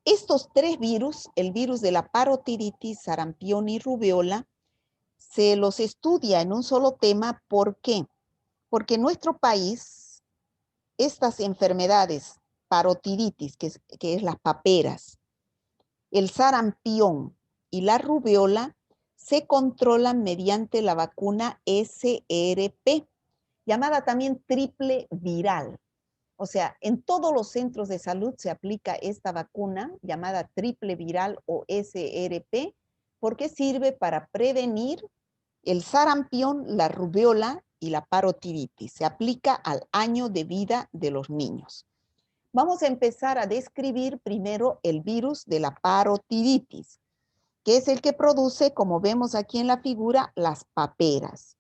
Estos tres virus, el virus de la parotiditis, sarampión y rubiola, se los estudia en un solo tema. ¿Por qué? Porque en nuestro país, estas enfermedades, parotiditis, que es las paperas, el sarampión y la rubiola, se controlan mediante la vacuna SRP, llamada también triple viral. O sea, en todos los centros de salud se aplica esta vacuna llamada triple viral o SRP, porque sirve para prevenir el sarampión, la rubiola y la parotiditis. Se aplica al año de vida de los niños. Vamos a empezar a describir primero el virus de la parotiditis, que es el que produce, como vemos aquí en la figura, las paperas,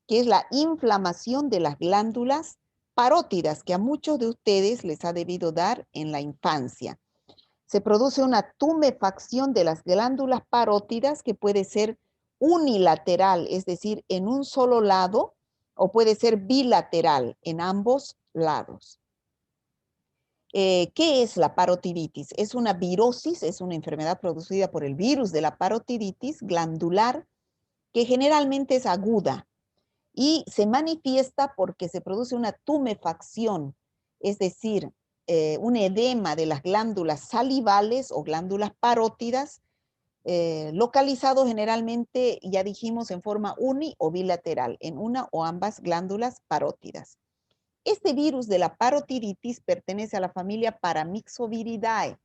que es la inflamación de las glándulas parótidas, que a muchos de ustedes les ha debido dar en la infancia. Se produce una tumefacción de las glándulas parótidas que puede ser unilateral, es decir, en un solo lado, o puede ser bilateral, en ambos lados. ¿Qué es la parotiditis? Es una virosis, es una enfermedad producida por el virus de la parotiditis glandular, que generalmente es aguda y se manifiesta porque se produce una tumefacción, es decir, un edema de las glándulas salivales o glándulas parótidas, localizado generalmente, ya dijimos, en forma uni o bilateral, en una o ambas glándulas parótidas. Este virus de la parotiditis pertenece a la familia Paramyxoviridae,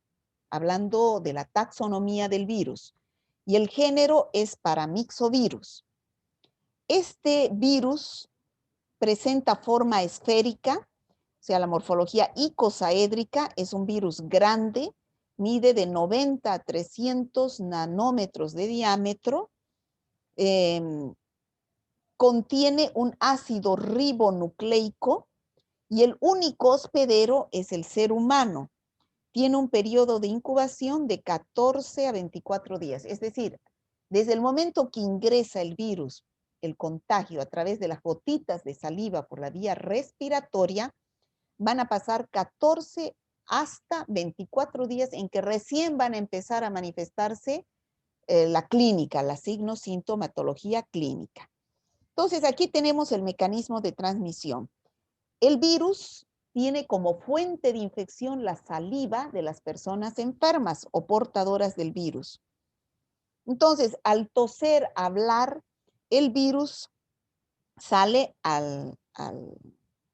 hablando de la taxonomía del virus, y el género es Paramyxovirus. Este virus presenta forma esférica, o sea, la morfología icosaédrica, es un virus grande, mide de 90 a 300 nanómetros de diámetro, contiene un ácido ribonucleico y el único hospedero es el ser humano. Tiene un periodo de incubación de 14 a 24 días, es decir, desde el momento que ingresa el virus, el contagio a través de las gotitas de saliva por la vía respiratoria, van a pasar 14 hasta 24 días en que recién van a empezar a manifestarse la clínica, la signo-sintomatología clínica. Entonces, aquí tenemos el mecanismo de transmisión. El virus tiene como fuente de infección la saliva de las personas enfermas o portadoras del virus. Entonces, al toser, hablar, el virus sale al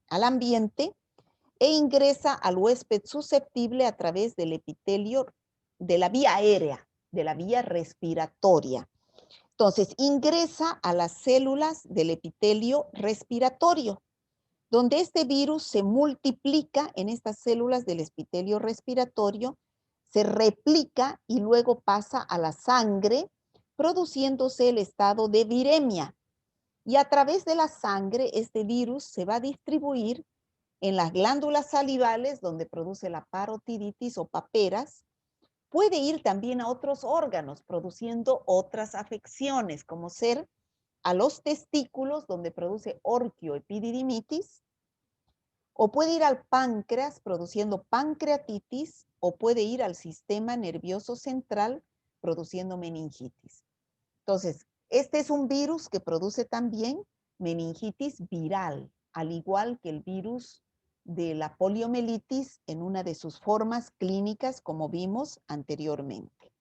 ambiente e ingresa al huésped susceptible a través del epitelio de la vía aérea, de la vía respiratoria. Entonces, ingresa a las células del epitelio respiratorio, donde este virus se multiplica en estas células del epitelio respiratorio, se replica y luego pasa a la sangre, produciéndose el estado de viremia. Y a través de la sangre, este virus se va a distribuir en las glándulas salivales, donde produce la parotiditis o paperas. Puede ir también a otros órganos, produciendo otras afecciones, como ser a los testículos, donde produce orquioepididimitis, o puede ir al páncreas, produciendo pancreatitis, o puede ir al sistema nervioso central, produciendo meningitis. Entonces, este es un virus que produce también meningitis viral, al igual que el virus de la poliomielitis en una de sus formas clínicas, como vimos anteriormente.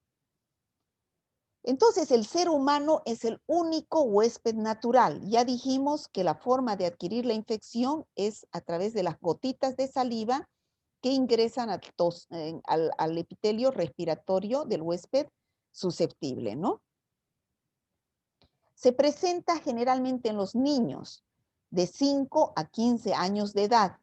Entonces, el ser humano es el único huésped natural. Ya dijimos que la forma de adquirir la infección es a través de las gotitas de saliva que ingresan al epitelio respiratorio del huésped susceptible, ¿no? Se presenta generalmente en los niños de 5 a 15 años de edad,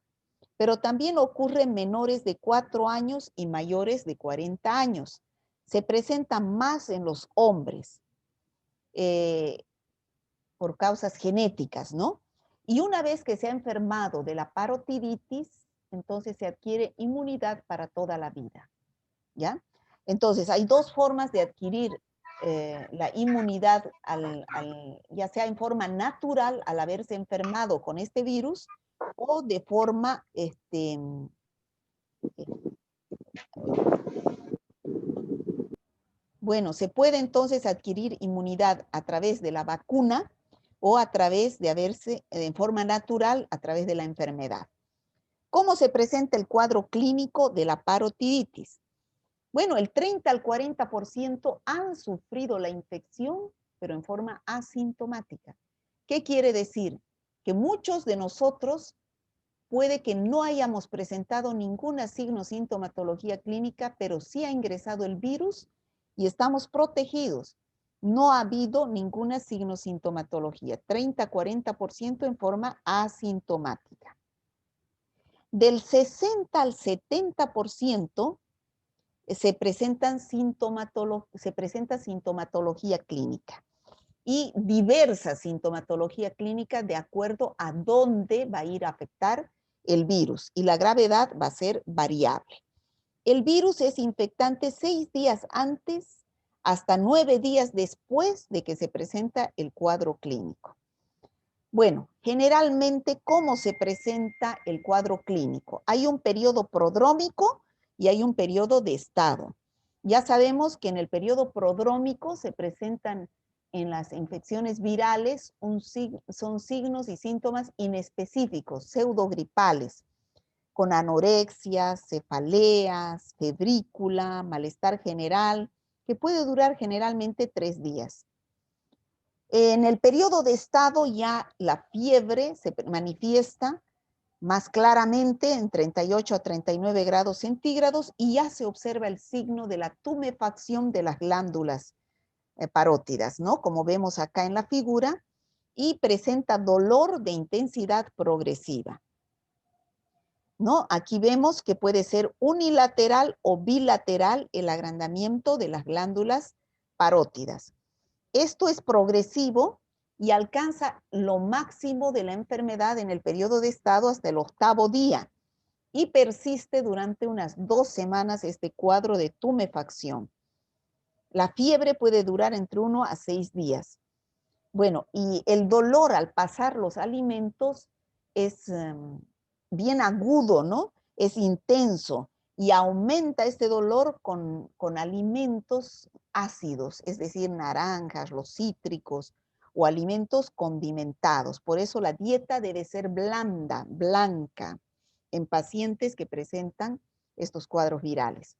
pero también ocurre en menores de 4 años y mayores de 40 años. Se presenta más en los hombres por causas genéticas, ¿no? Y una vez que se ha enfermado de la parotiditis, entonces se adquiere inmunidad para toda la vida, ¿ya? Entonces, hay dos formas de adquirir la inmunidad, ya sea en forma natural al haberse enfermado con este virus o de forma Bueno, se puede entonces adquirir inmunidad a través de la vacuna o a través de haberse, en forma natural, a través de la enfermedad. ¿Cómo se presenta el cuadro clínico de la parotiditis? Bueno, el 30 al 40% han sufrido la infección, pero en forma asintomática. ¿Qué quiere decir? Que muchos de nosotros puede que no hayamos presentado ninguna signo sintomatología clínica, pero sí ha ingresado el virus y estamos protegidos. No ha habido ninguna signo sintomatología, 30-40% en forma asintomática. Del 60 al 70% se presenta sintomatología clínica y diversa sintomatología clínica de acuerdo a dónde va a ir a afectar el virus y la gravedad va a ser variable. El virus es infectante 6 días antes hasta 9 días después de que se presenta el cuadro clínico. Bueno, generalmente, ¿cómo se presenta el cuadro clínico? Hay un periodo prodrómico y hay un periodo de estado. Ya sabemos que en el periodo prodrómico se presentan en las infecciones virales son signos y síntomas inespecíficos, pseudogripales, con anorexia, cefaleas, febrícula, malestar general, que puede durar generalmente 3 días. En el periodo de estado ya la fiebre se manifiesta más claramente en 38 a 39 grados centígrados y ya se observa el signo de la tumefacción de las glándulas parótidas, ¿no? Como vemos acá en la figura, y presenta dolor de intensidad progresiva, ¿no? Aquí vemos que puede ser unilateral o bilateral el agrandamiento de las glándulas parótidas. Esto es progresivo y alcanza lo máximo de la enfermedad en el periodo de estado hasta el 8º día y persiste durante unas 2 semanas este cuadro de tumefacción. La fiebre puede durar entre 1 a 6 días. Bueno, y el dolor al pasar los alimentos es bien agudo, ¿no? Es intenso y aumenta este dolor con alimentos ácidos, es decir, naranjas, los cítricos o alimentos condimentados. Por eso la dieta debe ser blanda, blanca, en pacientes que presentan estos cuadros virales.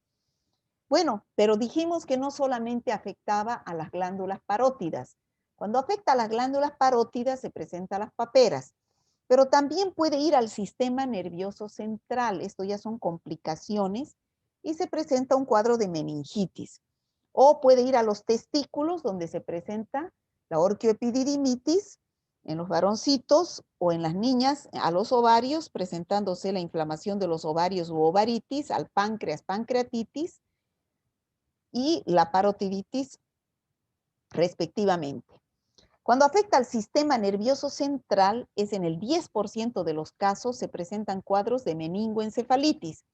Bueno, pero dijimos que no solamente afectaba a las glándulas parótidas. Cuando afecta a las glándulas parótidas se presentan las paperas, pero también puede ir al sistema nervioso central. Esto ya son complicaciones y se presenta un cuadro de meningitis. O puede ir a los testículos, donde se presenta la orquioepididimitis en los varoncitos o en las niñas, a los ovarios, presentándose la inflamación de los ovarios u ovaritis, al páncreas, pancreatitis, y la parotiditis respectivamente. Cuando afecta al sistema nervioso central, es en el 10% de los casos se presentan cuadros de meningoencefalitis.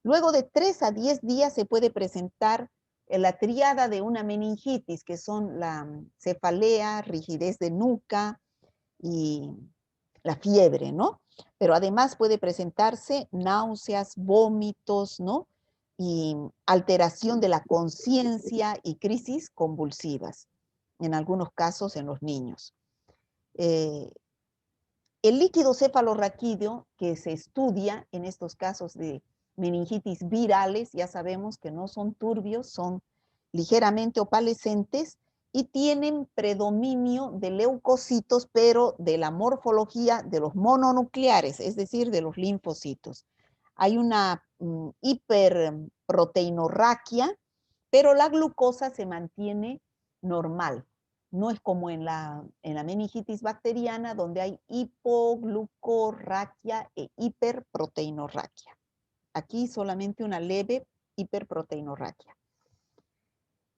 Luego de 3 a 10 días se puede presentar la triada de una meningitis, que son la cefalea, rigidez de nuca y la fiebre, ¿no? Pero además puede presentarse náuseas, vómitos, ¿no? Y alteración de la conciencia y crisis convulsivas, en algunos casos en los niños. El líquido cefalorraquídeo que se estudia en estos casos de meningitis virales, ya sabemos que no son turbios, son ligeramente opalescentes y tienen predominio de leucocitos, pero de la morfología de los mononucleares, es decir, de los linfocitos. Hay una hiperproteinorraquia, pero la glucosa se mantiene normal. No es como en la meningitis bacteriana, donde hay hipoglucorraquia e hiperproteinorraquia. Aquí solamente una leve hiperproteinorraquia.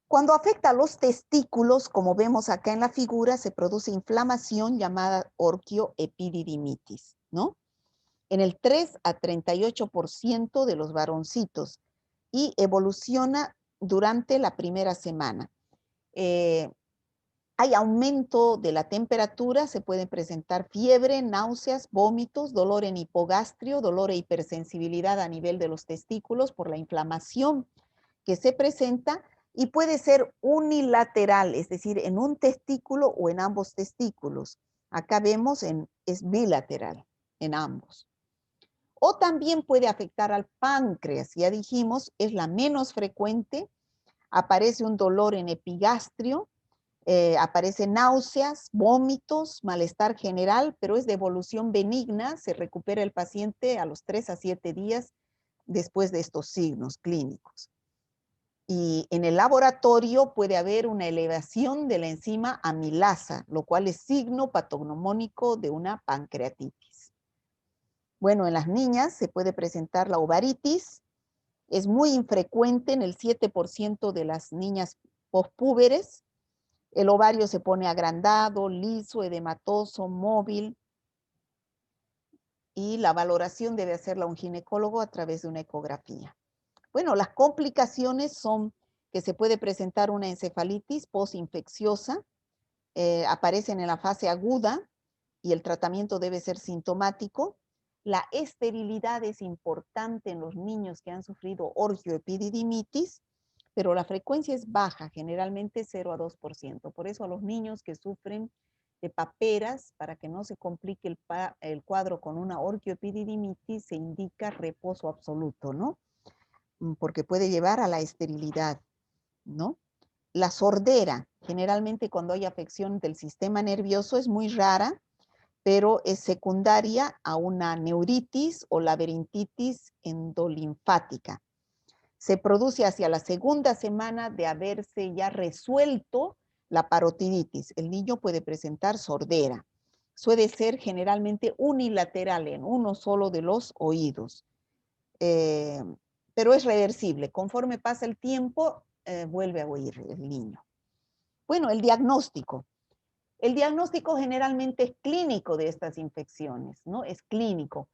Cuando afecta a los testículos, como vemos acá en la figura, se produce inflamación llamada orquioepididimitis, ¿no? En el 3 a 38% de los varoncitos y evoluciona durante la primera semana. Hay aumento de la temperatura, se pueden presentar fiebre, náuseas, vómitos, dolor en hipogastrio, dolor e hipersensibilidad a nivel de los testículos por la inflamación que se presenta Y puede ser unilateral, es decir, en un testículo o en ambos testículos. Acá vemos es bilateral, en ambos. O también puede afectar al páncreas, ya dijimos, es la menos frecuente. Aparece un dolor en epigastrio, aparecen náuseas, vómitos, malestar general, pero es de evolución benigna, se recupera el paciente a los 3 a 7 días después de estos signos clínicos. Y en el laboratorio puede haber una elevación de la enzima amilasa, lo cual es signo patognomónico de una pancreatitis. Bueno, en las niñas se puede presentar la ovaritis, es muy infrecuente en el 7% de las niñas pospúberes. El ovario se pone agrandado, liso, edematoso, móvil, y la valoración debe hacerla un ginecólogo a través de una ecografía. Bueno, las complicaciones son que se puede presentar una encefalitis postinfecciosa, aparecen en la fase aguda y el tratamiento debe ser sintomático. La esterilidad es importante en los niños que han sufrido orgioepididimitis, pero la frecuencia es baja, generalmente 0 a 2%. Por eso a los niños que sufren de paperas, para que no se complique el cuadro con una orgioepididimitis, se indica reposo absoluto, ¿no? Porque puede llevar a la esterilidad, ¿no? La sordera, generalmente cuando hay afección del sistema nervioso, es muy rara, pero es secundaria a una neuritis o laberintitis endolinfática. Se produce hacia la segunda semana de haberse ya resuelto la parotiditis. El niño puede presentar sordera. Suele ser generalmente unilateral en uno solo de los oídos. Pero es reversible. Conforme pasa el tiempo, vuelve a oír el niño. Bueno, el diagnóstico. El diagnóstico generalmente es clínico de estas infecciones, ¿no? Es clínico.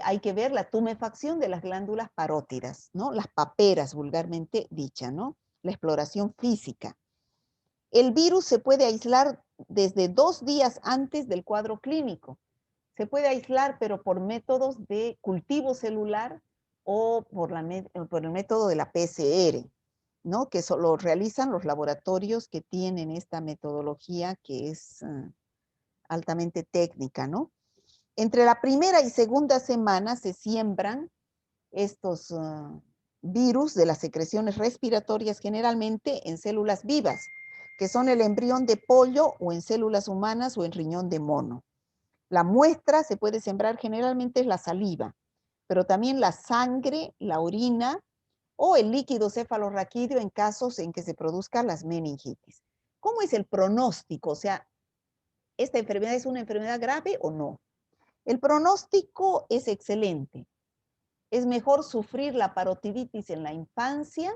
Hay que ver la tumefacción de las glándulas parótidas, ¿no? Las paperas, vulgarmente dicha, ¿no? La exploración física. El virus se puede aislar desde 2 días antes del cuadro clínico. Se puede aislar, pero por métodos de cultivo celular o por el método de la PCR, ¿no? Que lo realizan los laboratorios que tienen esta metodología que es altamente técnica, ¿no? Entre la primera y segunda semana se siembran estos virus de las secreciones respiratorias generalmente en células vivas, que son el embrión de pollo o en células humanas o en riñón de mono. La muestra se puede sembrar generalmente es la saliva, pero también la sangre, la orina o el líquido cefalorraquídeo en casos en que se produzcan las meningitis. ¿Cómo es el pronóstico? O sea, ¿esta enfermedad es una enfermedad grave o no? El pronóstico es excelente. Es mejor sufrir la parotiditis en la infancia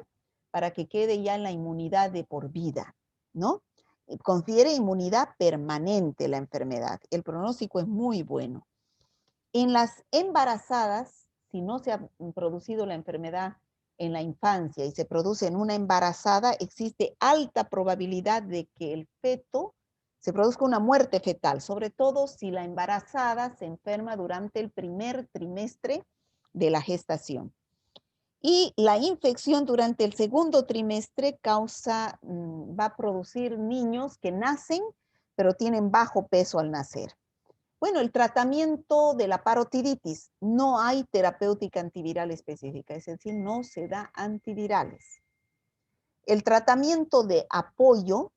para que quede ya en la inmunidad de por vida, ¿no? Confiere inmunidad permanente la enfermedad. El pronóstico es muy bueno. En las embarazadas, si no se ha producido la enfermedad en la infancia y se produce en una embarazada, existe alta probabilidad de que el feto se produzca una muerte fetal, sobre todo si la embarazada se enferma durante el primer trimestre de la gestación. Y la infección durante el segundo trimestre va a producir niños que nacen, pero tienen bajo peso al nacer. Bueno, el tratamiento de la parotiditis, no hay terapéutica antiviral específica, es decir, no se da antivirales. El tratamiento de apoyo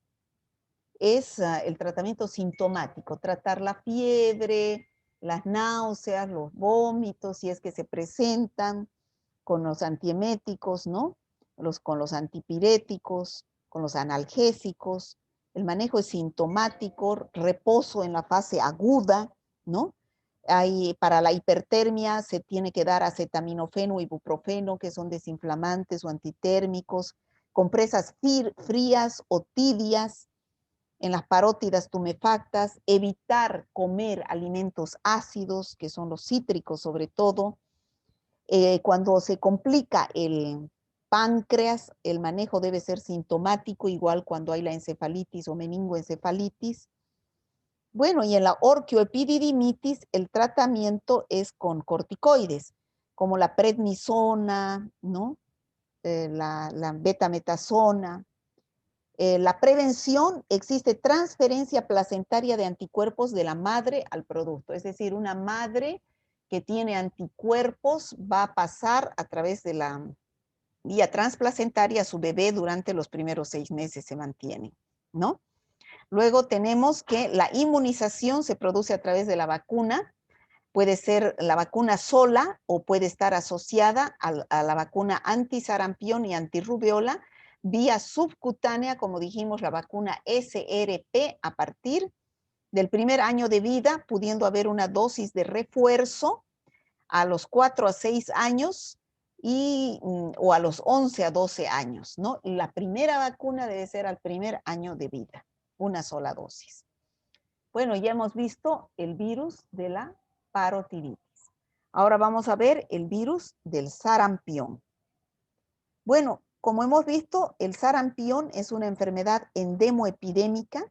es el tratamiento sintomático, tratar la fiebre, las náuseas, los vómitos, si es que se presentan, con los antieméticos, ¿no? Con los antipiréticos, con los analgésicos. El manejo es sintomático, reposo en la fase aguda, ¿no? Para la hipertermia se tiene que dar acetaminofeno o ibuprofeno, que son desinflamantes o antitérmicos, compresas frías o tibias en las parótidas tumefactas, evitar comer alimentos ácidos, que son los cítricos sobre todo. Cuando se complica el páncreas, el manejo debe ser sintomático, igual cuando hay la encefalitis o meningoencefalitis. Bueno, y en la orgioepididimitis el tratamiento es con corticoides, como la prednisona, ¿no? la betametasona. La prevención, existe transferencia placentaria de anticuerpos de la madre al producto. Es decir, una madre que tiene anticuerpos va a pasar a través de la vía transplacentaria a su bebé durante los primeros 6 meses se mantiene, ¿no? Luego tenemos que la inmunización se produce a través de la vacuna. Puede ser la vacuna sola o puede estar asociada a la vacuna antisarampión y antirrubiola, vía subcutánea, como dijimos, la vacuna SRP a partir del primer año de vida, pudiendo haber una dosis de refuerzo a los 4 a 6 años o a los 11 a 12 años, ¿no? La primera vacuna debe ser al primer año de vida, una sola dosis. Bueno, ya hemos visto el virus de la parotiditis. Ahora vamos a ver el virus del sarampión. Bueno, como hemos visto, el sarampión es una enfermedad endemoepidémica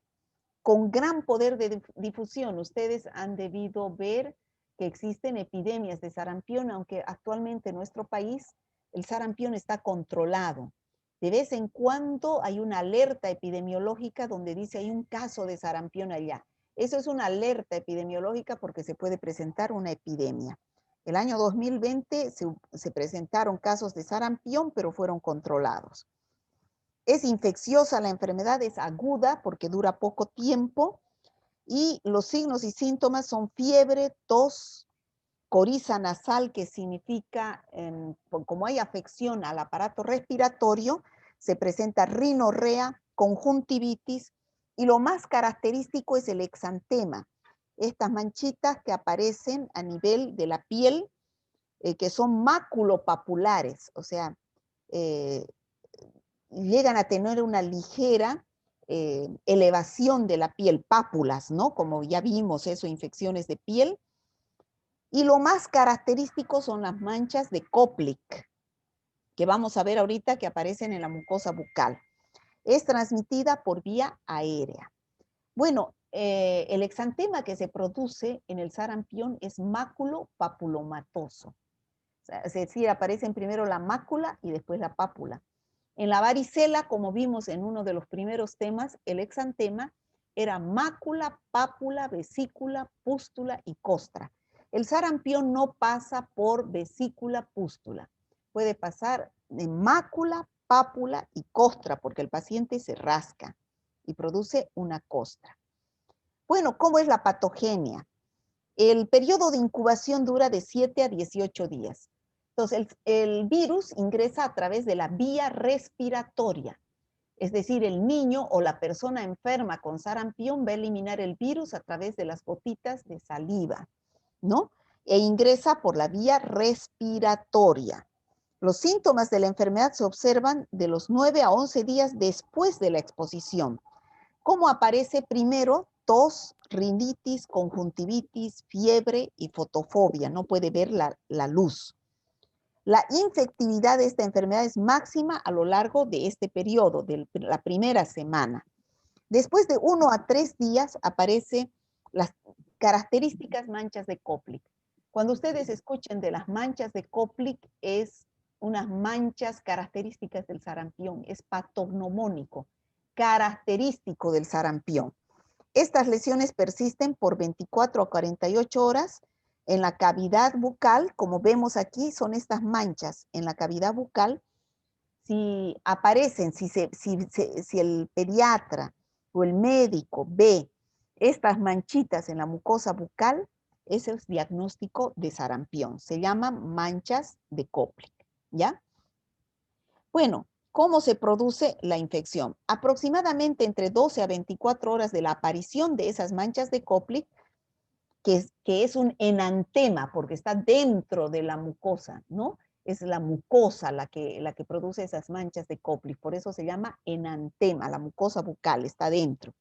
con gran poder de difusión. Ustedes han debido ver que existen epidemias de sarampión, aunque actualmente en nuestro país el sarampión está controlado. De vez en cuando hay una alerta epidemiológica donde dice hay un caso de sarampión allá. Eso es una alerta epidemiológica porque se puede presentar una epidemia. El año 2020 se presentaron casos de sarampión, pero fueron controlados. Es infecciosa la enfermedad, es aguda porque dura poco tiempo y los signos y síntomas son fiebre, tos, coriza nasal, que significa, como hay afección al aparato respiratorio, se presenta rinorrea, conjuntivitis y lo más característico es el exantema. Estas manchitas que aparecen a nivel de la piel, que son maculopapulares, o sea, llegan a tener una ligera elevación de la piel, pápulas, ¿no? Como ya vimos eso, infecciones de piel. Y lo más característico son las manchas de Koplik, que vamos a ver ahorita que aparecen en la mucosa bucal. Es transmitida por vía aérea. Bueno, el exantema que se produce en el sarampión es máculo-papulomatoso. Es decir, aparecen primero la mácula y después la pápula. En la varicela, como vimos en uno de los primeros temas, el exantema era mácula, pápula, vesícula, pústula y costra. El sarampión no pasa por vesícula, pústula. Puede pasar de mácula, pápula y costra, porque el paciente se rasca y produce una costra. Bueno, ¿cómo es la patogenia? El periodo de incubación dura de 7 a 18 días. Entonces, el virus ingresa a través de la vía respiratoria. Es decir, el niño o la persona enferma con sarampión va a eliminar el virus a través de las gotitas de saliva, ¿no? E ingresa por la vía respiratoria. Los síntomas de la enfermedad se observan de los 9 a 11 días después de la exposición. ¿Cómo aparece primero? Tos, rinitis, conjuntivitis, fiebre y fotofobia. No puede ver la luz. La infectividad de esta enfermedad es máxima a lo largo de este periodo, de la primera semana. Después de 1 a 3 días aparecen las características manchas de Koplik. Cuando ustedes escuchen de las manchas de Koplik, es unas manchas características del sarampión, es patognomónico, característico del sarampión. Estas lesiones persisten por 24 a 48 horas. En la cavidad bucal, como vemos aquí, son estas manchas en la cavidad bucal. Si aparecen, si el pediatra o el médico ve estas manchitas en la mucosa bucal, ese es diagnóstico de sarampión. Se llaman manchas de Koplik, ¿ya? Bueno, ¿cómo se produce la infección? Aproximadamente entre 12 a 24 horas de la aparición de esas manchas de Koplik, que es un enantema, porque está dentro de la mucosa, ¿no? Es la mucosa la que produce esas manchas de Koplik, por eso se llama enantema, la mucosa bucal está dentro.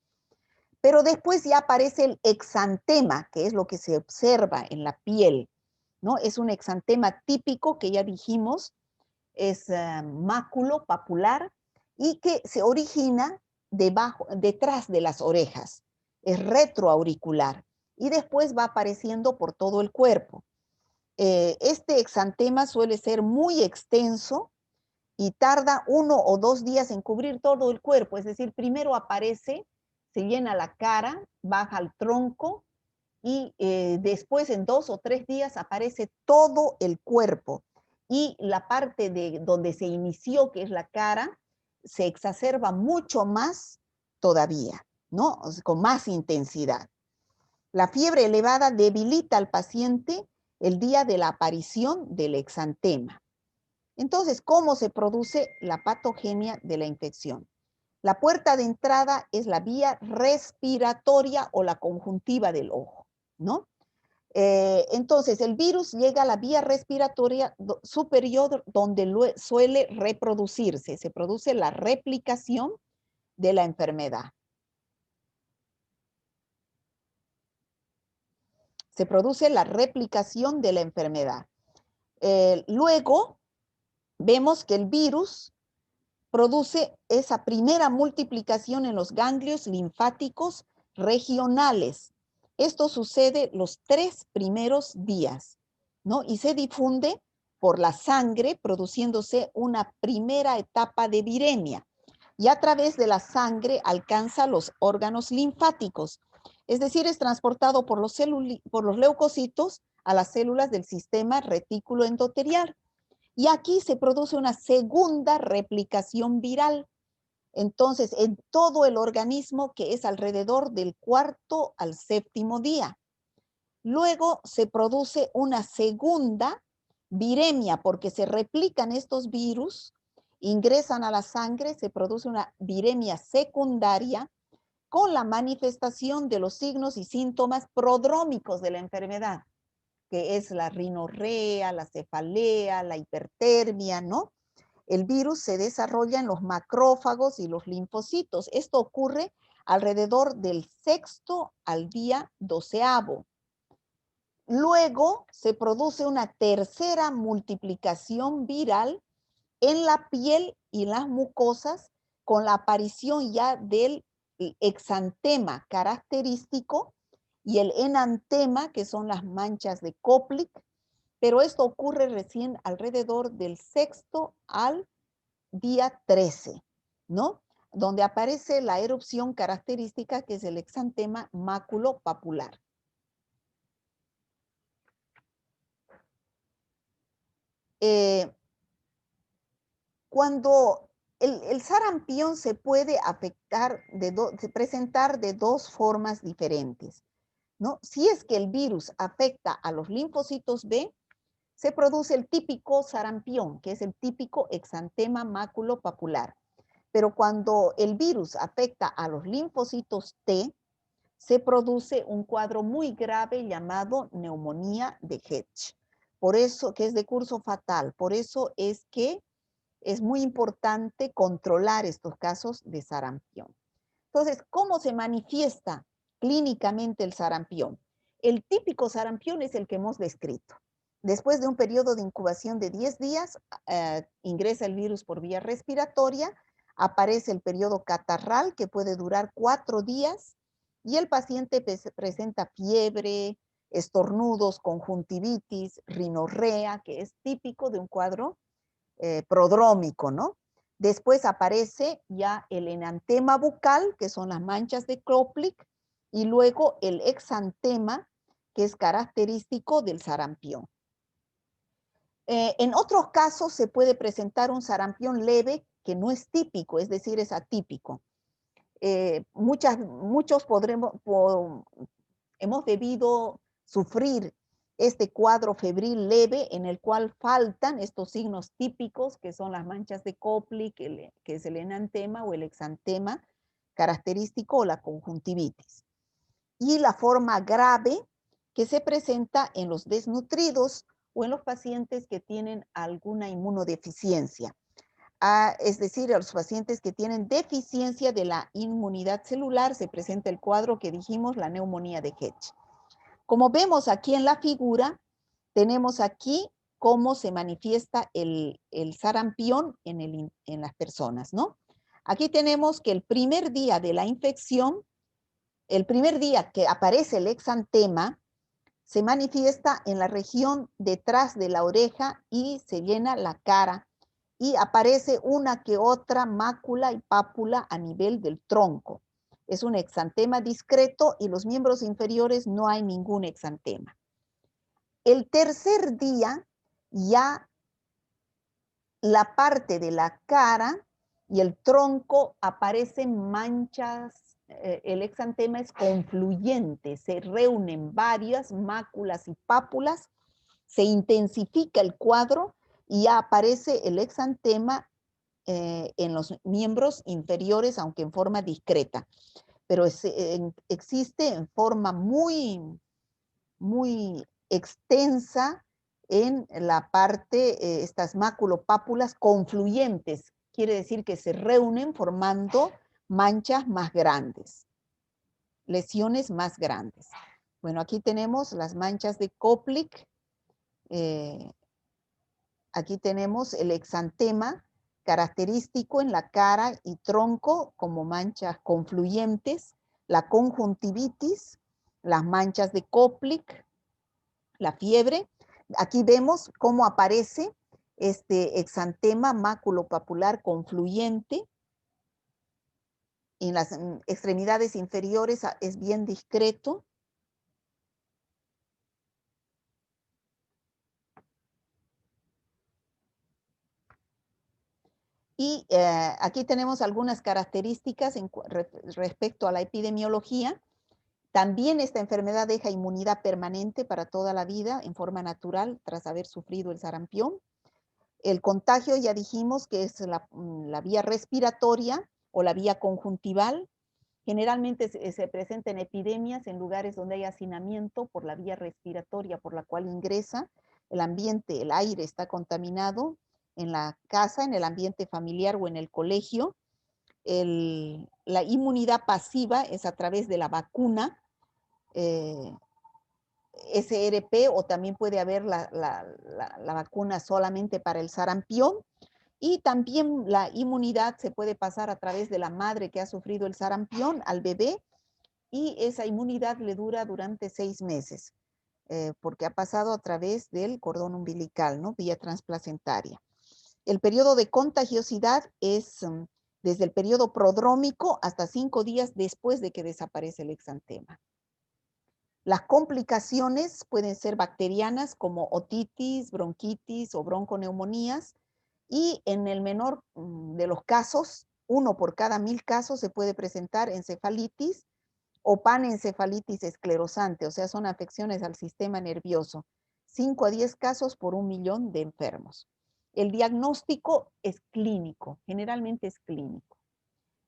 Pero después ya aparece el exantema, que es lo que se observa en la piel, ¿no? Es un exantema típico que ya dijimos, es máculo papular y que se origina detrás de las orejas, es retroauricular y después va apareciendo por todo el cuerpo. Este exantema suele ser muy extenso y tarda 1 o 2 días en cubrir todo el cuerpo. Es decir, primero aparece, se llena la cara, baja al tronco y después en 2 o 3 días aparece todo el cuerpo. Y la parte de donde se inició, que es la cara, se exacerba mucho más todavía, ¿no? O sea, con más intensidad. La fiebre elevada debilita al paciente el día de la aparición del exantema. Entonces, ¿cómo se produce la patogenia de la infección? La puerta de entrada es la vía respiratoria o la conjuntiva del ojo, ¿no? Entonces, el virus llega a la vía respiratoria superior donde suele reproducirse, se produce la replicación de la enfermedad. Se produce la replicación de la enfermedad. Luego, vemos que el virus produce esa primera multiplicación en los ganglios linfáticos regionales. Esto sucede los 3 primeros días, ¿no? Y se difunde por la sangre, produciéndose una primera etapa de viremia. Y a través de la sangre alcanza los órganos linfáticos. Es decir, es transportado por los leucocitos a las células del sistema retículo endotelial. Y aquí se produce una segunda replicación viral. Entonces, en todo el organismo, que es alrededor del 4º al 7º día. Luego se produce una segunda viremia, porque se replican estos virus, ingresan a la sangre, se produce una viremia secundaria con la manifestación de los signos y síntomas prodrómicos de la enfermedad, que es la rinorrea, la cefalea, la hipertermia, ¿no? El virus se desarrolla en los macrófagos y los linfocitos. Esto ocurre alrededor del 6º al día 12º. Luego se produce una tercera multiplicación viral en la piel y las mucosas con la aparición ya del exantema característico y el enantema, que son las manchas de Koplik, pero esto ocurre recién alrededor del 6º al día 13, ¿no? Donde aparece la erupción característica, que es el exantema maculopapular. Cuando el sarampión se puede afectar, presentar de 2 formas diferentes, ¿no? Si es que el virus afecta a los linfocitos B, se produce el típico sarampión, que es el típico exantema maculopapular. Pero cuando el virus afecta a los linfocitos T, se produce un cuadro muy grave llamado neumonía de Hedge. Por eso, que es de curso fatal. Por eso es que es muy importante controlar estos casos de sarampión. Entonces, ¿cómo se manifiesta clínicamente el sarampión? El típico sarampión es el que hemos descrito. Después de un periodo de incubación de 10 días, ingresa el virus por vía respiratoria, aparece el periodo catarral, que puede durar 4 días, y el paciente presenta fiebre, estornudos, conjuntivitis, rinorrea, que es típico de un cuadro prodrómico, ¿no? Después aparece ya el enantema bucal, que son las manchas de Koplik, y luego el exantema, que es característico del sarampión. En otros casos se puede presentar un sarampión leve que no es típico, es decir, es atípico. Muchos hemos debido sufrir este cuadro febril leve en el cual faltan estos signos típicos, que son las manchas de Koplik, que es el enantema o el exantema característico, o la conjuntivitis. Y la forma grave, que se presenta en los desnutridos o en los pacientes que tienen alguna inmunodeficiencia. Es decir, a los pacientes que tienen deficiencia de la inmunidad celular, se presenta el cuadro que dijimos, la neumonía de Hedge. Como vemos aquí en la figura, tenemos aquí cómo se manifiesta el sarampión en las personas, ¿no? Aquí tenemos que el primer día de la infección, el primer día que aparece el exantema, se manifiesta en la región detrás de la oreja y se llena la cara y aparece una que otra mácula y pápula a nivel del tronco. Es un exantema discreto y los miembros inferiores no hay ningún exantema. El tercer día ya la parte de la cara y el tronco aparecen manchas, el exantema es confluyente, se reúnen varias máculas y pápulas, se intensifica el cuadro y ya aparece el exantema en los miembros inferiores, aunque en forma discreta, pero existe en forma muy, muy extensa en la parte, estas maculopápulas confluyentes, quiere decir que se reúnen formando manchas más grandes, lesiones más grandes. Bueno, aquí tenemos las manchas de Koplik, aquí tenemos el exantema característico en la cara y tronco como manchas confluyentes, la conjuntivitis, las manchas de Koplik, la fiebre. Aquí vemos cómo aparece este exantema maculopapular confluyente. En las extremidades inferiores es bien discreto. Y aquí tenemos algunas características respecto a la epidemiología. También esta enfermedad deja inmunidad permanente para toda la vida en forma natural tras haber sufrido el sarampión. El contagio ya dijimos que es la vía respiratoria o la vía conjuntival. Generalmente se presenta en epidemias en lugares donde hay hacinamiento por la vía respiratoria por la cual ingresa. El ambiente, el aire está contaminado en la casa, en el ambiente familiar o en el colegio. La inmunidad pasiva es a través de la vacuna, SRP, o también puede haber la vacuna solamente para el sarampión. Y también la inmunidad se puede pasar a través de la madre que ha sufrido el sarampión al bebé, y esa inmunidad le dura durante 6 meses, porque ha pasado a través del cordón umbilical, ¿no? Vía transplacentaria. El periodo de contagiosidad es desde el periodo prodrómico hasta 5 días después de que desaparece el exantema. Las complicaciones pueden ser bacterianas como otitis, bronquitis o bronconeumonías, y en el menor de los casos, 1 por cada 1000 casos, se puede presentar encefalitis o panencefalitis esclerosante, o sea, son afecciones al sistema nervioso. 5 a 10 casos por 1.000.000 de enfermos. El diagnóstico es clínico, generalmente es clínico,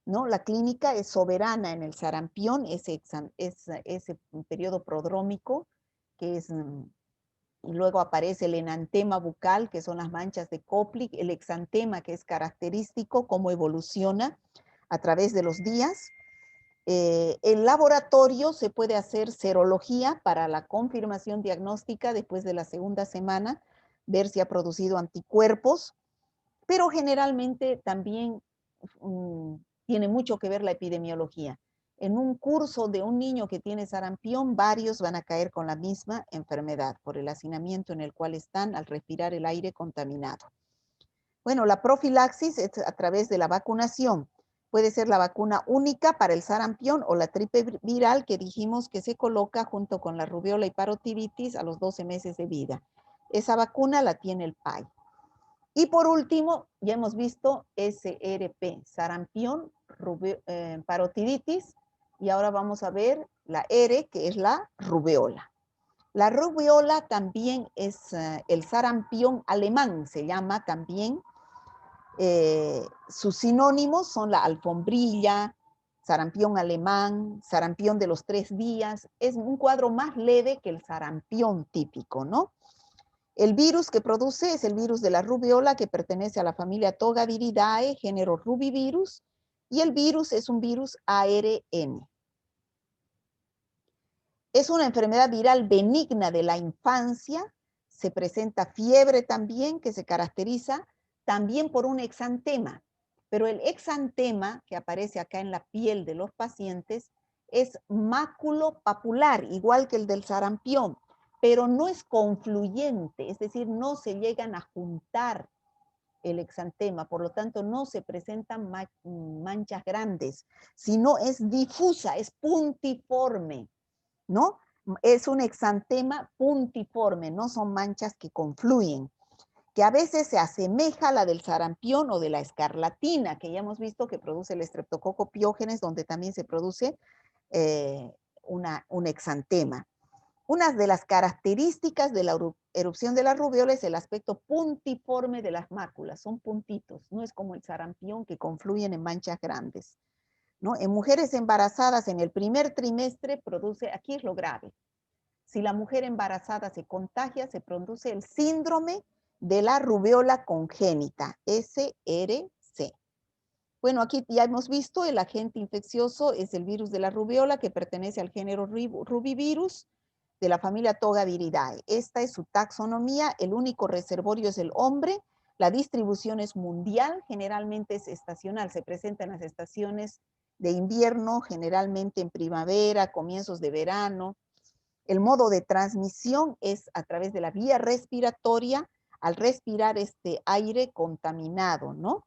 ¿no? La clínica es soberana en el sarampión, ese periodo prodrómico, que es, y luego aparece el enantema bucal, que son las manchas de Koplik, el exantema, que es característico, cómo evoluciona a través de los días. En laboratorio se puede hacer serología para la confirmación diagnóstica después de la segunda semana, ver si ha producido anticuerpos, pero generalmente también tiene mucho que ver la epidemiología. En un curso de un niño que tiene sarampión, varios van a caer con la misma enfermedad por el hacinamiento en el cual están al respirar el aire contaminado. Bueno, la profilaxis es a través de la vacunación. Puede ser la vacuna única para el sarampión o la triple viral que dijimos que se coloca junto con la rubiola y parotiditis a los 12 meses de vida. Esa vacuna la tiene el PAI. Y por último, ya hemos visto SRP, sarampión, parotiditis, y ahora vamos a ver la R, que es la rubeola. La rubeola también es el sarampión alemán, se llama también. Sus sinónimos son la alfombrilla, sarampión alemán, sarampión de los 3 días. Es un cuadro más leve que el sarampión típico, ¿no? El virus que produce es el virus de la rubiola, que pertenece a la familia Togaviridae, género rubivirus, y el virus es un virus ARN. Es una enfermedad viral benigna de la infancia, se presenta fiebre también, que se caracteriza también por un exantema, pero el exantema que aparece acá en la piel de los pacientes es maculopapular, igual que el del sarampión, pero no es confluyente, es decir, no se llegan a juntar el exantema, por lo tanto no se presentan manchas grandes, sino es difusa, es puntiforme, ¿no? Es un exantema puntiforme, no son manchas que confluyen, que a veces se asemeja a la del sarampión o de la escarlatina, que ya hemos visto que produce el Streptococcus pyogenes, donde también se produce un exantema. Una de las características de la erupción de la rubiola es el aspecto puntiforme de las máculas, son puntitos, no es como el sarampión que confluyen en manchas grandes, ¿no? En mujeres embarazadas en el primer trimestre produce, aquí es lo grave, si la mujer embarazada se contagia, se produce el síndrome de la rubiola congénita, SRC. Bueno, aquí ya hemos visto el agente infeccioso es el virus de la rubiola que pertenece al género Rubivirus de la familia Togaviridae. Esta es su taxonomía, el único reservorio es el hombre, la distribución es mundial, generalmente es estacional, se presenta en las estaciones de invierno, generalmente en primavera, comienzos de verano. El modo de transmisión es a través de la vía respiratoria al respirar este aire contaminado, ¿no?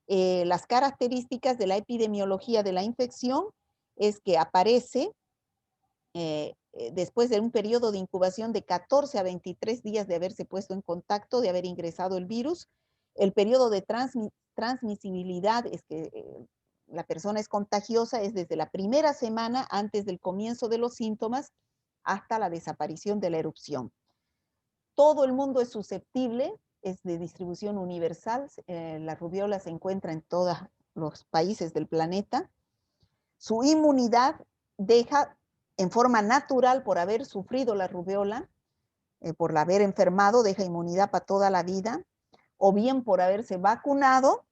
Las características de la epidemiología de la infección es que aparece después de un periodo de incubación de 14 a 23 días de haberse puesto en contacto, de haber ingresado el virus. El periodo de transmisibilidad es que la persona es contagiosa, es desde la primera semana antes del comienzo de los síntomas hasta la desaparición de la erupción. Todo el mundo es susceptible, es de distribución universal, la rubiola se encuentra en todos los países del planeta. Su inmunidad deja en forma natural por haber sufrido la rubiola, por haber enfermado, deja inmunidad para toda la vida, o bien por haberse vacunado,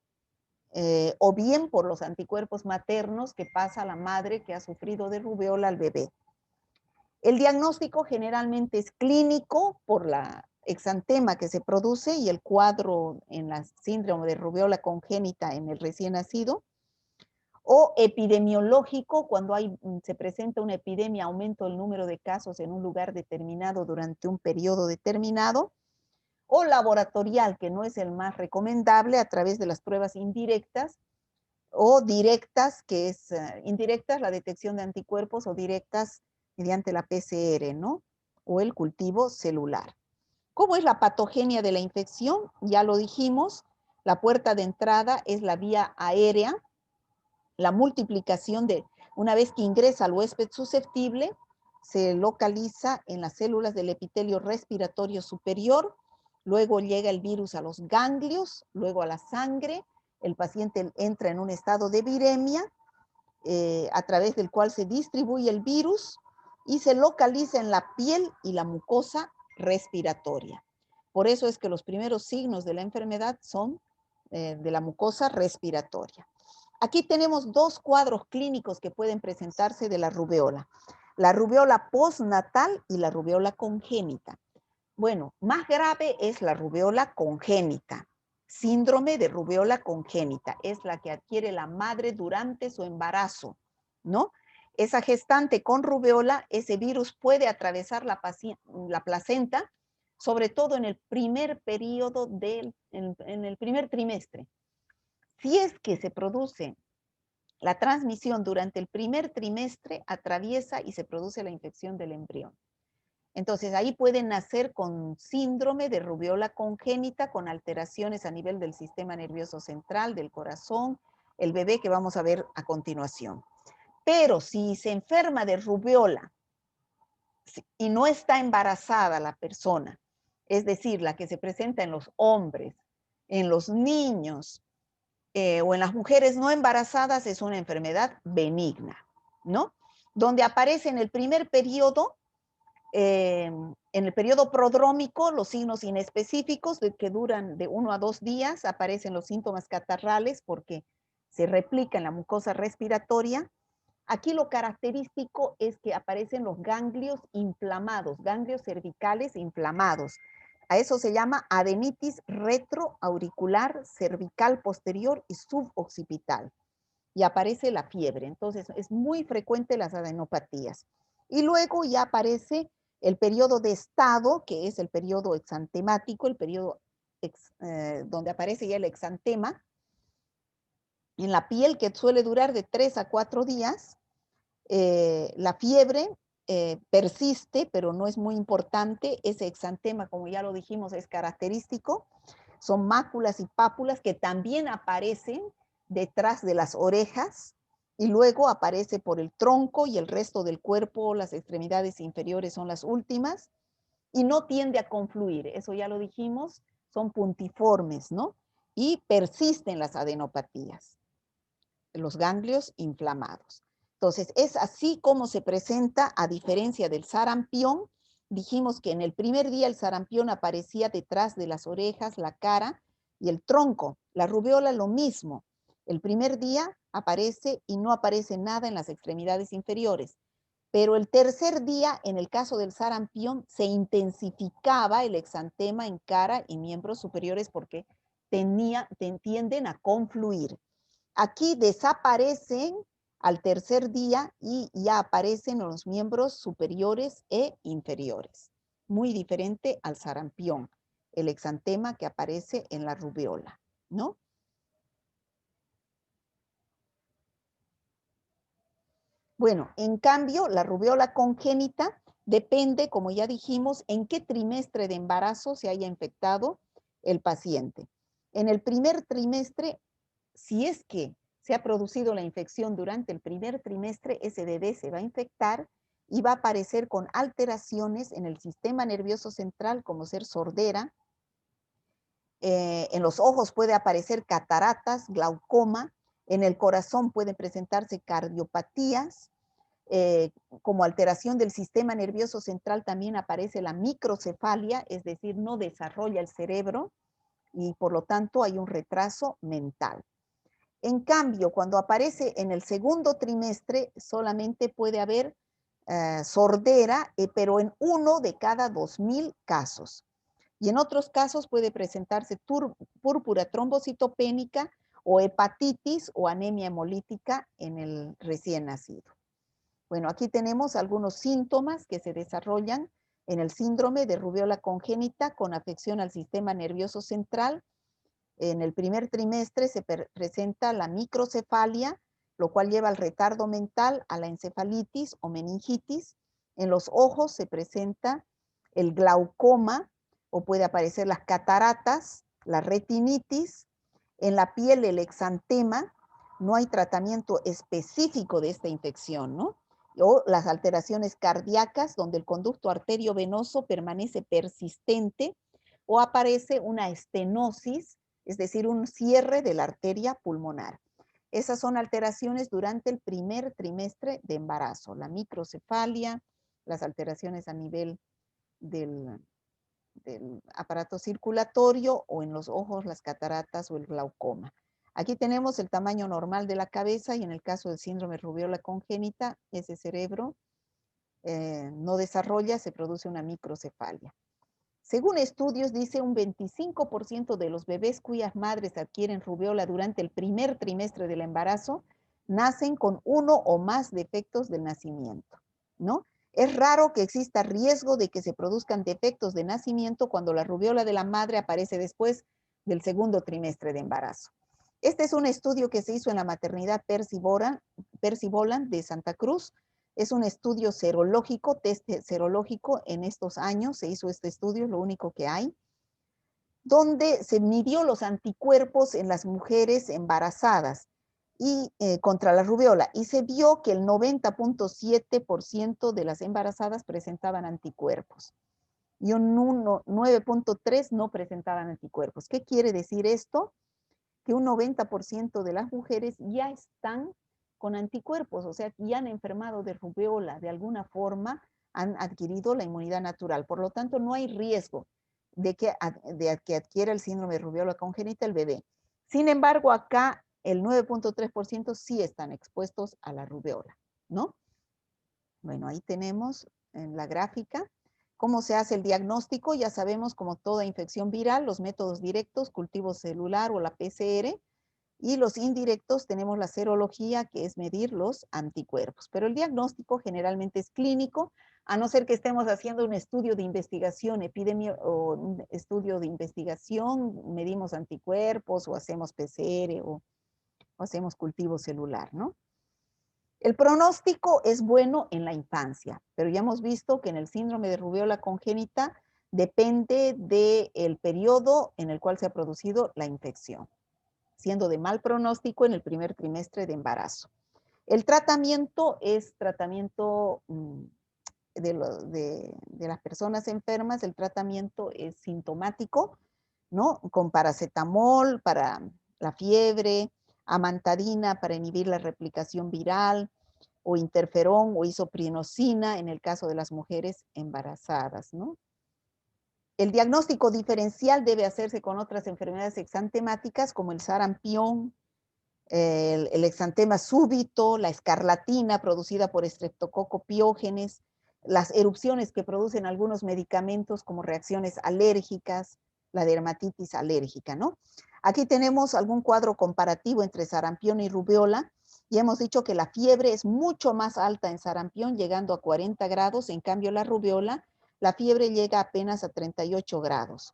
o bien por los anticuerpos maternos que pasa a la madre que ha sufrido de rubiola al bebé. El diagnóstico generalmente es clínico por la exantema que se produce y el cuadro en la síndrome de rubiola congénita en el recién nacido, o epidemiológico cuando se presenta una epidemia, aumento el número de casos en un lugar determinado durante un periodo determinado, o laboratorial, que no es el más recomendable, a través de las pruebas indirectas, o directas, que es indirectas, la detección de anticuerpos, o directas mediante la PCR, ¿no? O el cultivo celular. ¿Cómo es la patogenia de la infección? Ya lo dijimos, la puerta de entrada es la vía aérea, la multiplicación de, una vez que ingresa al huésped susceptible, se localiza en las células del epitelio respiratorio superior, luego llega el virus a los ganglios, luego a la sangre, el paciente entra en un estado de viremia, a través del cual se distribuye el virus y se localiza en la piel y la mucosa respiratoria. Por eso es que los primeros signos de la enfermedad son de la mucosa respiratoria. Aquí tenemos dos cuadros clínicos que pueden presentarse de la rubiola. La rubiola postnatal y la rubiola congénita. Bueno, más grave es la rubiola congénita. Síndrome de rubiola congénita es la que adquiere la madre durante su embarazo, ¿no? Esa gestante con rubiola, ese virus puede atravesar la placenta, sobre todo en el primer periodo en el primer trimestre. Si es que se produce la transmisión durante el primer trimestre, atraviesa y se produce la infección del embrión. Entonces ahí pueden nacer con síndrome de rubiola congénita, con alteraciones a nivel del sistema nervioso central, del corazón, el bebé que vamos a ver a continuación. Pero si se enferma de rubiola y no está embarazada la persona, es decir, la que se presenta en los hombres, en los niños o en las mujeres no embarazadas, es una enfermedad benigna, ¿no? Donde aparece en el primer periodo, en el periodo prodrómico, los signos inespecíficos que duran de 1 a 2 días, aparecen los síntomas catarrales porque se replica en la mucosa respiratoria. Aquí lo característico es que aparecen los ganglios inflamados, ganglios cervicales inflamados. A eso se llama adenitis retroauricular cervical posterior y suboccipital. Y aparece la fiebre. Entonces, es muy frecuente las adenopatías. Y luego ya aparece el periodo de estado, que es el periodo exantemático, el periodo donde aparece ya el exantema, en la piel, que suele durar de 3 a 4 días, la fiebre persiste, pero no es muy importante. Ese exantema, como ya lo dijimos, es característico. Son máculas y pápulas que también aparecen detrás de las orejas y luego aparece por el tronco y el resto del cuerpo. Las extremidades inferiores son las últimas y no tiende a confluir. Eso ya lo dijimos, son puntiformes, ¿no? Y persisten las adenopatías, los ganglios inflamados. Entonces, es así como se presenta, a diferencia del sarampión. Dijimos que en el primer día el sarampión aparecía detrás de las orejas, la cara y el tronco. La rubiola lo mismo. El primer día aparece y no aparece nada en las extremidades inferiores. Pero el tercer día, en el caso del sarampión, se intensificaba el exantema en cara y miembros superiores porque tienden a confluir. Aquí desaparecen al tercer día y ya aparecen los miembros superiores e inferiores. Muy diferente al sarampión, el exantema que aparece en la rubiola, ¿no? Bueno, en cambio, la rubiola congénita depende, como ya dijimos, en qué trimestre de embarazo se haya infectado el paciente. En el primer trimestre, si es que se ha producido la infección durante el primer trimestre, ese bebé se va a infectar y va a aparecer con alteraciones en el sistema nervioso central, como ser sordera. En los ojos puede aparecer cataratas, glaucoma. En el corazón pueden presentarse cardiopatías. Como alteración del sistema nervioso central también aparece la microcefalia, es decir, no desarrolla el cerebro y por lo tanto hay un retraso mental. En cambio, cuando aparece en el segundo trimestre, solamente puede haber sordera, pero en 1 de cada 2000 casos. Y en otros casos puede presentarse púrpura trombocitopénica o hepatitis o anemia hemolítica en el recién nacido. Bueno, aquí tenemos algunos síntomas que se desarrollan en el síndrome de rubiola congénita con afección al sistema nervioso central. En el primer trimestre se presenta la microcefalia, lo cual lleva al retardo mental, a la encefalitis o meningitis. En los ojos se presenta el glaucoma o puede aparecer las cataratas, la retinitis. En la piel el exantema. No hay tratamiento específico de esta infección, ¿no? O las alteraciones cardíacas, donde el conducto arteriovenoso permanece persistente o aparece una estenosis, es decir, un cierre de la arteria pulmonar. Esas son alteraciones durante el primer trimestre de embarazo, la microcefalia, las alteraciones a nivel del aparato circulatorio o en los ojos, las cataratas o el glaucoma. Aquí tenemos el tamaño normal de la cabeza y en el caso del síndrome rubiola congénita, ese cerebro no desarrolla, se produce una microcefalia. Según estudios, dice un 25% de los bebés cuyas madres adquieren rubiola durante el primer trimestre del embarazo nacen con uno o más defectos del nacimiento, ¿no? Es raro que exista riesgo de que se produzcan defectos de nacimiento cuando la rubiola de la madre aparece después del segundo trimestre de embarazo. Este es un estudio que se hizo en la maternidad Percy Boland de Santa Cruz. Es un estudio serológico, test serológico en estos años, se hizo este estudio, es lo único que hay, donde se midió los anticuerpos en las mujeres embarazadas y contra la rubiola, y se vio que el 90.7% de las embarazadas presentaban anticuerpos y un 9.3% no presentaban anticuerpos. ¿Qué quiere decir esto? Que un 90% de las mujeres ya están con anticuerpos, o sea, ya han enfermado de rubiola, de alguna forma han adquirido la inmunidad natural. Por lo tanto, no hay riesgo de que adquiera el síndrome de rubiola congénita el bebé. Sin embargo, acá el 9.3% sí están expuestos a la rubiola, ¿no? Bueno, ahí tenemos en la gráfica cómo se hace el diagnóstico. Ya sabemos, como toda infección viral, los métodos directos, cultivo celular o la PCR, Y los indirectos tenemos la serología, que es medir los anticuerpos. Pero el diagnóstico generalmente es clínico, a no ser que estemos haciendo un estudio de investigación, o un estudio de investigación, medimos anticuerpos o hacemos PCR o hacemos cultivo celular, ¿no? El pronóstico es bueno en la infancia, pero ya hemos visto que en el síndrome de rubéola congénita depende del periodo en el cual se ha producido la infección, siendo de mal pronóstico en el primer trimestre de embarazo. El tratamiento es tratamiento de las personas enfermas, el tratamiento es sintomático, ¿no? Con paracetamol para la fiebre, amantadina para inhibir la replicación viral, o interferón o isoprinosina en el caso de las mujeres embarazadas, ¿no? El diagnóstico diferencial debe hacerse con otras enfermedades exantemáticas como el sarampión, el exantema súbito, la escarlatina producida por Streptococcus pyogenes, las erupciones que producen algunos medicamentos como reacciones alérgicas, la dermatitis alérgica, ¿no? Aquí tenemos algún cuadro comparativo entre sarampión y rubéola, y hemos dicho que la fiebre es mucho más alta en sarampión, llegando a 40 grados, en cambio la rubéola, la fiebre llega apenas a 38 grados.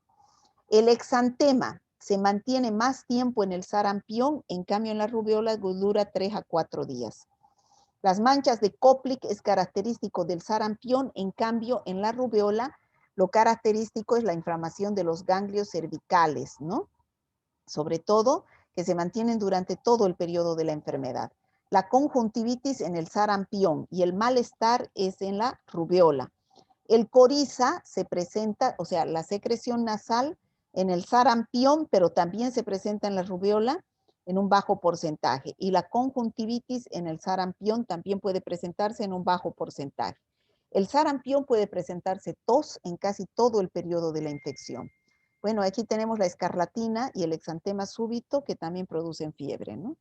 El exantema se mantiene más tiempo en el sarampión, en cambio en la rubéola dura 3 a 4 días. Las manchas de Koplik es característico del sarampión, en cambio en la rubéola lo característico es la inflamación de los ganglios cervicales, ¿no? Sobre todo que se mantienen durante todo el periodo de la enfermedad. La conjuntivitis en el sarampión y el malestar es en la rubéola. El coriza se presenta, o sea, la secreción nasal en el sarampión, pero también se presenta en la rubéola en un bajo porcentaje. Y la conjuntivitis en el sarampión también puede presentarse en un bajo porcentaje. El sarampión puede presentarse tos en casi todo el periodo de la infección. Bueno, aquí tenemos la escarlatina y el exantema súbito que también producen fiebre, ¿no?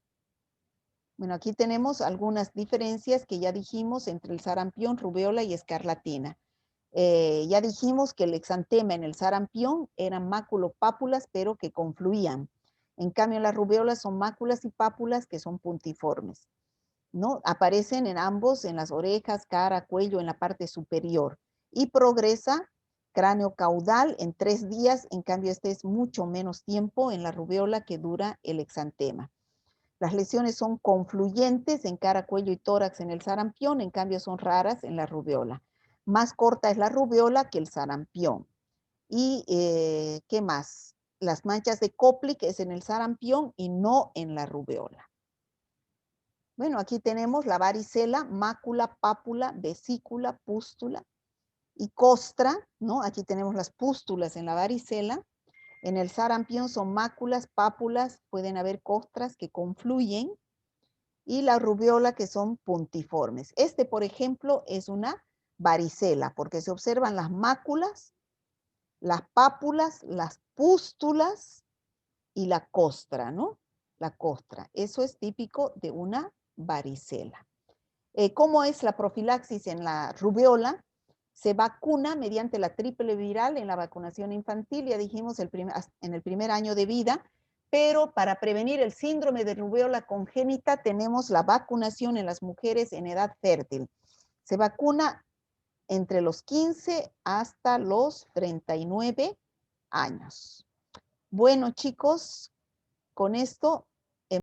Bueno, aquí tenemos algunas diferencias que ya dijimos entre el sarampión, rubéola y escarlatina. Ya dijimos que el exantema en el sarampión eran máculopápulas, pero que confluían. En cambio, en las rubéolas son máculas y pápulas que son puntiformes, ¿no? Aparecen en ambos, en las orejas, cara, cuello, en la parte superior. Y progresa cráneo caudal en 3 días, en cambio este es mucho menos tiempo en la rubéola que dura el exantema. Las lesiones son confluyentes en cara, cuello y tórax en el sarampión, en cambio son raras en la rubéola. Más corta es la rubéola que el sarampión. ¿Y qué más? Las manchas de Koplik es en el sarampión y no en la rubéola. Bueno, aquí tenemos la varicela, mácula, pápula, vesícula, pústula y costra, ¿no? Aquí tenemos las pústulas en la varicela. En el sarampión son máculas, pápulas, pueden haber costras que confluyen, y la rubéola que son puntiformes. Este, por ejemplo, es una varicela, porque se observan las máculas, las pápulas, las pústulas y la costra, ¿no? La costra. Eso es típico de una varicela. ¿Cómo es la profilaxis en la rubéola? Se vacuna mediante la triple viral en la vacunación infantil, ya dijimos en el primer año de vida, pero para prevenir el síndrome de rubéola congénita tenemos la vacunación en las mujeres en edad fértil. Se vacuna entre los 15 hasta los 39 años. Bueno, chicos, con esto